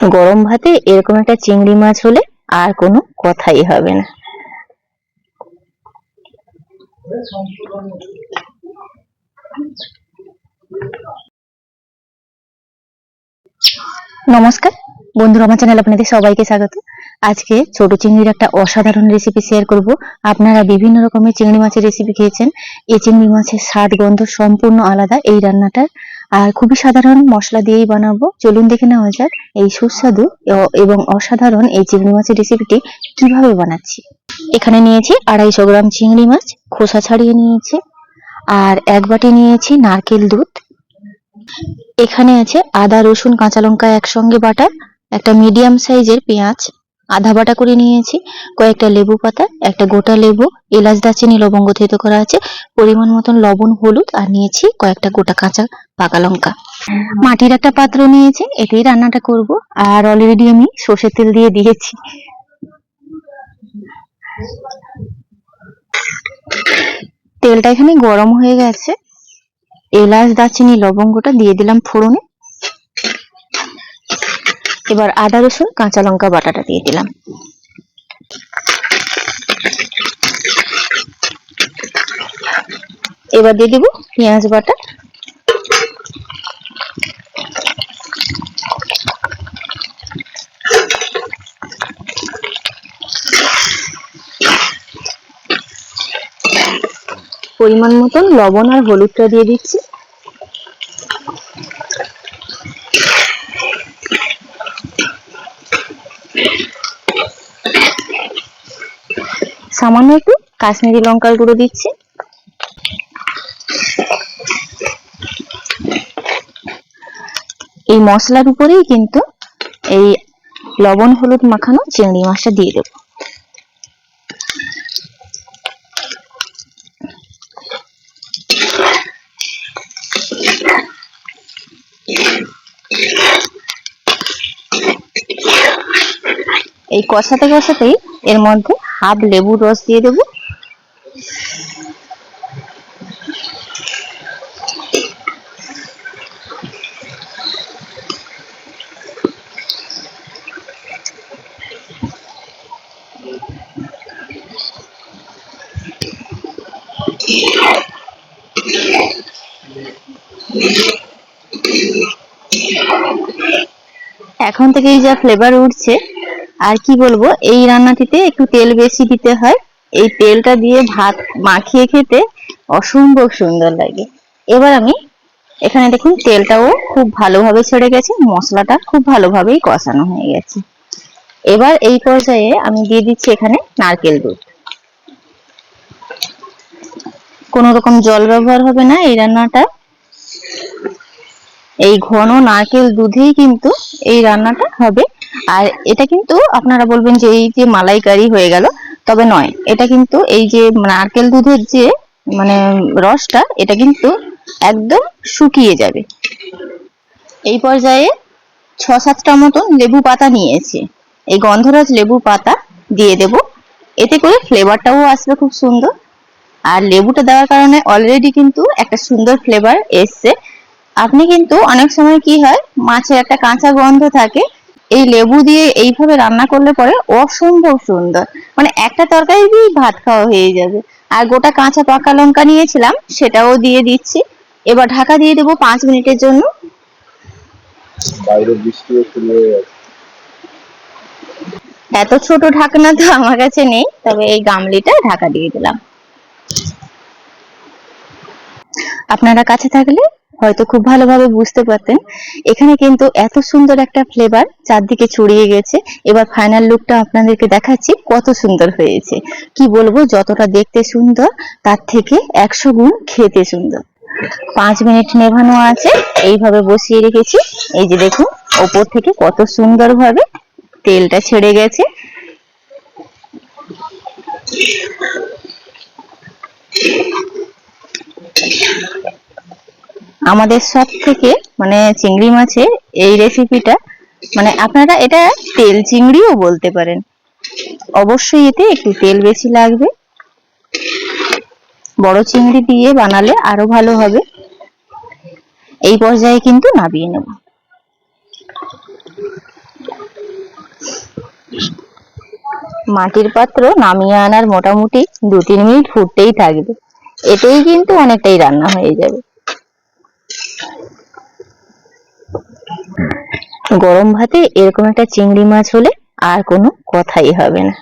গরম ভাতে এরকম একটা চিংড়ি মাছ হলে আর কোনো কথাই হবে না। নমস্কার বন্ধুরা, আমার চ্যানেলে আপনাদের সবাইকে স্বাগত। আজকে ছোট চিংড়ির একটা অসাধারণ রেসিপি শেয়ার করব। আপনারা বিভিন্ন রকমের চিংড়ি মাছের রেসিপি খেয়েছেন, এই চিংড়ি মাছের স্বাদ গন্ধ সম্পূর্ণ আলাদা এই রান্নাটার। আর খুবই সাধারণ মশলা দিয়েই বানাবো। চলুন দেখে নেওয়া যাক এই সুস্বাদু এবং অসাধারণ এই চিংড়ি মাছের রেসিপিটি কিভাবে বানাচ্ছি। এখানে নিয়েছি 250 গ্রাম চিংড়ি মাছ, খোসা ছাড়িয়ে নিয়েছি। আর 1 বাটি নিয়েছি নারকেল দুধ। এখানে আছে আদা রসুন কাঁচা লঙ্কা একসঙ্গে বাটা, একটা মিডিয়াম সাইজের পেঁয়াজ আধা বাটা করে নিয়েছি, কয়েকটা লেবু পাতা, একটা গোটা লেবু, এলাচ দারচিনি লবঙ্গ থেতো করা আছে, পরিমাণ মতন লবণ হলুদ, আর নিয়েছি কয়েকটা গোটা কাঁচা পাকা লঙ্কা। মাটির একটা পাত্র নিয়েছি, এতেই রান্নাটা করব। আর অলরেডি আমি সর্ষের তেল দিয়ে দিয়েছি। তেলটা এখানে গরম হয়ে গেছে, এলাচ দারচিনি লবঙ্গটা দিয়ে দিলাম ফোড়নে। এবার আদা রসুন কাঁচা লঙ্কা বাটাটা দিয়ে দিলাম। এবার দিয়ে দেব পেঁয়াজ বাটা। পরিমাণ মতন লবণ আর হলুদটা দিয়ে দিচ্ছি। সামান্য একটু কাশ্মীরি লঙ্কার গুঁড়ো দিচ্ছি। এই মশলার উপরেই কিন্তু এই লবণ হলুদ মাখানো চিংড়ি মাছটা দিয়ে দেব। এই কষাতে কষাতেই এর মধ্যে হাফ লেবুর রস দিয়ে দেব। এখন থেকেই যা ফ্লেভার উঠছে, আর কি বলবো, এই রান্নাটিতে একটু তেল বেশি দিতে হয়। এই তেলটা দিয়ে ভাত মাখিয়ে খেতে অসম্ভব সুন্দর লাগে। এবার আমি এখানে দেখুন তেলটাও খুব ভালোভাবে ছেড়ে গেছে, মশলাটা খুব ভালোভাবেই কষানো হয়ে গেছে। এবার এই পর্যায়ে আমি দিয়ে দিচ্ছি এখানে নারকেল দুধ। কোনো রকম জল ব্যবহার হবে না এই রান্নাটা। এই ঘন নারকেল দুধেই কিন্তু এই রান্নাটা হবে। আর এটা কিন্তু আপনারা বলবেন যে এই যে মালাইকারি হয়ে গেল, তবে নয়। এটা কিন্তু এই যে নারকেল দুধের যে মানে রসটা, এটা কিন্তু একদম শুকিয়ে যাবে। এই পর্যায়ে 6-7টা মতন লেবু পাতা নিয়েছি, এই গন্ধরাজ লেবু পাতা দিয়ে দেব। এতে করে ফ্লেভারটাও আসবে খুব সুন্দর। আর লেবুটা দেওয়ার কারণে অলরেডি কিন্তু একটা সুন্দর ফ্লেভার এসছে। আপনি কিন্তু অনেক সময় কি হয়, মাছের একটা কাঁচা গন্ধ থাকে, এই লেবু দিয়ে এইভাবে রান্না করলে পরে অসম্ভব সুন্দর, মানে একটা তরকারি দিয়ে ভাত খাওয়া হয়ে যাবে। আর গোটা কাঁচা পাকা লঙ্কা নিয়েছিলাম, সেটাও দিয়ে দিচ্ছি। এবার ঢাকা দিয়ে দেবো 5 মিনিটের জন্য। বাইরে বৃষ্টি শুরু হয়ে গেছে। এত ছোট ঢাকনা তো আমার কাছে নেই, তবে এই গামলিটা ঢাকা দিয়ে দিলাম। আপনারা কাছে থাকলে হয়তো খুব ভালোভাবে বুঝতে পারতেন। এখানে কিন্তু এত সুন্দর একটা ফ্লেভার চারদিকে ছড়িয়ে গেছে। এবার ফাইনাল লুকটা আপনাদেরকে দেখাচ্ছি কত সুন্দর হয়েছে। কি বলবো, যতটা দেখতে সুন্দর তার থেকে 100 গুণ খেতে সুন্দর। 5 মিনিট নেভানো আছে, এইভাবে বসিয়ে রেখেছি। এই যে দেখুন ওপর থেকে কত সুন্দর ভাবে তেলটা ছেড়ে গেছে। আমাদের সব থেকে মানে চিংড়ি মাছের এই রেসিপিটা, মানে আপনারা এটা তেল চিংড়িও বলতে পারেন। অবশ্যই এতে একটু তেল বেশি লাগবে, বড় চিংড়ি দিয়ে বানালে আরো ভালো হবে। এই পর্যায়ে কিন্তু নামিয়ে নেব। মাটির পাত্র নামিয়ে আনার মোটামুটি 2-3 মিনিট ফুটতেই থাকবে, এতেই কিন্তু অনেকটাই রান্না হয়ে যাবে। গরম ভাতে এরকম একটা চিংড়ি মাছ হলে আর কোনো কথাই হবে না।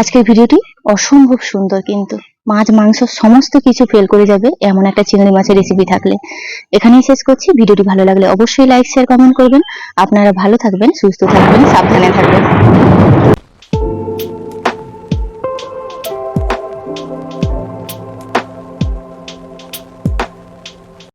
আজকের ভিডিওটি অসম্ভব সুন্দর, কিন্তু মাছ মাংস সমস্ত কিছু ফেল করে যাবে এমন একটা চিংড়ি মাছের রেসিপি থাকলে। এখানেই শেষ করছি। ভিডিওটি ভালো লাগলে অবশ্যই লাইক শেয়ার কমেন্ট করবেন। আপনারা ভালো থাকবেন, সুস্থ থাকবেন, সাবধানে থাকবেন।